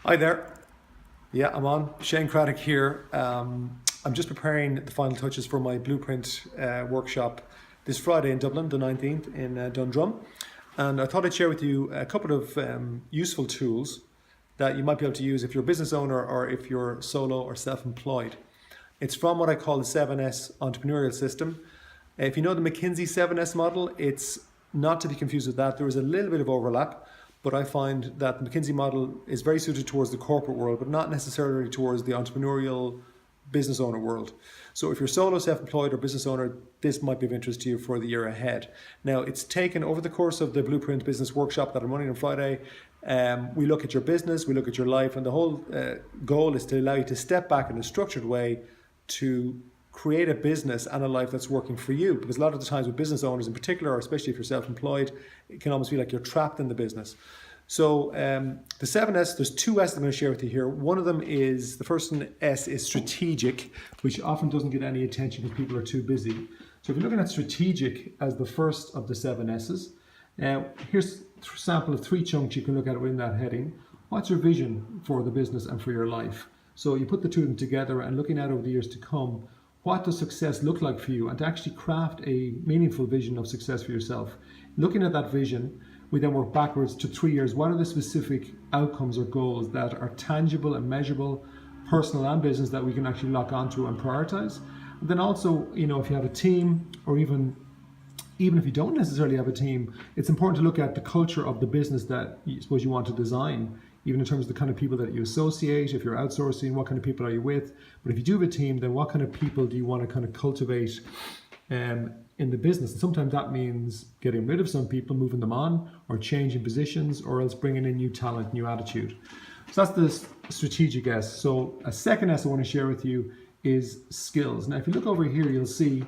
Hi there. Yeah, I'm on. Shane Cradock here. I'm just preparing the final touches for my blueprint workshop this Friday in Dublin, the 19th in Dundrum. And I thought I'd share with you a couple of useful tools that you might be able to use if you're a business owner or if you're solo or self-employed. It's from what I call the 7S entrepreneurial system. If you know the McKinsey 7S model, it's not to be confused with that. There is a little bit of overlap, but I find that the McKinsey model is very suited towards the corporate world, but not necessarily towards the entrepreneurial business owner world. So if you're solo, self-employed or business owner, this might be of interest to you for the year ahead. Now, it's taken over the course of the Blueprint Business Workshop that I'm running on Friday. We look at your business, we look at your life, and the whole goal is to allow you to step back in a structured way to create a business and a life that's working for you. Because a lot of the times with business owners in particular, or especially if you're self-employed, it can almost feel like you're trapped in the business. So the 7S, there's two S I'm going to share with you here. One of them is, the first S is strategic, which often doesn't get any attention because people are too busy. So if you're looking at strategic as the first of the 7 S's, here's a sample of 3 chunks you can look at within that heading. What's your vision for the business and for your life? So you put the two of them together and looking out over the years to come, what does success look like for you, and to actually craft a meaningful vision of success for yourself. Looking at that vision, we then work backwards to 3 years. What are the specific outcomes or goals that are tangible and measurable, personal and business, that we can actually lock onto and prioritize? And then also, if you have a team, or even if you don't necessarily have a team, it's important to look at the culture of the business that you suppose you want to design, even in terms of the kind of people that you associate. If you're outsourcing, what kind of people are you with? But if you do have a team, then what kind of people do you want to kind of cultivate in the business? And sometimes that means getting rid of some people, moving them on, or changing positions, or else bringing in new talent, new attitude. So that's the strategic S. So a second S I want to share with you is skills. Now, if you look over here, you'll see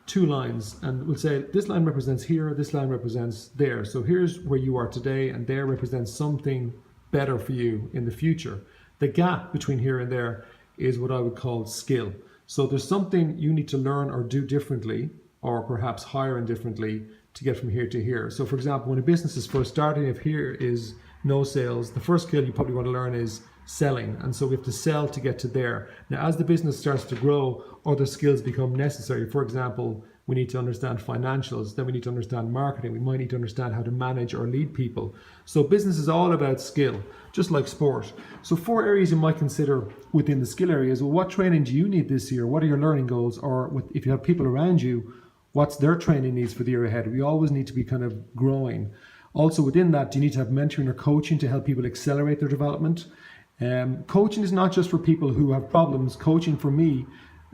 2 lines, and we'll say this line represents here, this line represents there. So here's where you are today, and there represents something better for you in the future. The gap between here and there is what I would call skill. So there's something you need to learn or do differently, or perhaps hire in differently, to get from here to here. So for example, when a business is first starting, if here is no sales, the first skill you probably want to learn is selling. And so we have to sell to get to there. Now, as the business starts to grow, other skills become necessary. For example, we need to understand financials, then we need to understand marketing, we might need to understand how to manage or lead people. So business is all about skill, just like sport. So 4 areas you might consider within the skill areas. Well, what training do you need this year? What are your learning goals? Or if you have people around you, what's their training needs for the year ahead? We always need to be kind of growing. Also within that, do you need to have mentoring or coaching to help people accelerate their development? Coaching is not just for people who have problems. Coaching for me,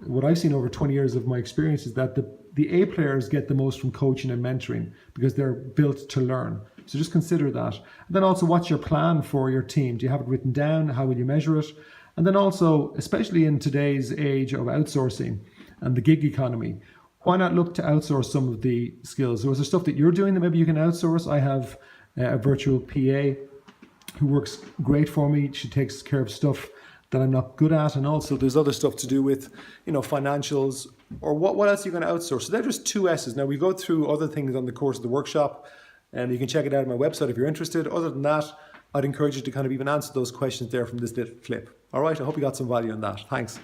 what I've seen over 20 years of my experience, is that the A players get the most from coaching and mentoring because they're built to learn. So just consider that. And then also, what's your plan for your team? Do you have it written down? How will you measure it? And then also, especially in today's age of outsourcing and the gig economy, why not look to outsource some of the skills? So is there stuff that you're doing that maybe you can outsource? I have a virtual PA who works great for me. She takes care of stuff that I'm not good at, and also there's other stuff to do with, financials, or what else are you going to outsource? So they're just 2 S's. Now, we go through other things on the course of the workshop, and you can check it out on my website if you're interested. Other than that, I'd encourage you to kind of even answer those questions there from this little clip. All right, I hope you got some value in that. Thanks.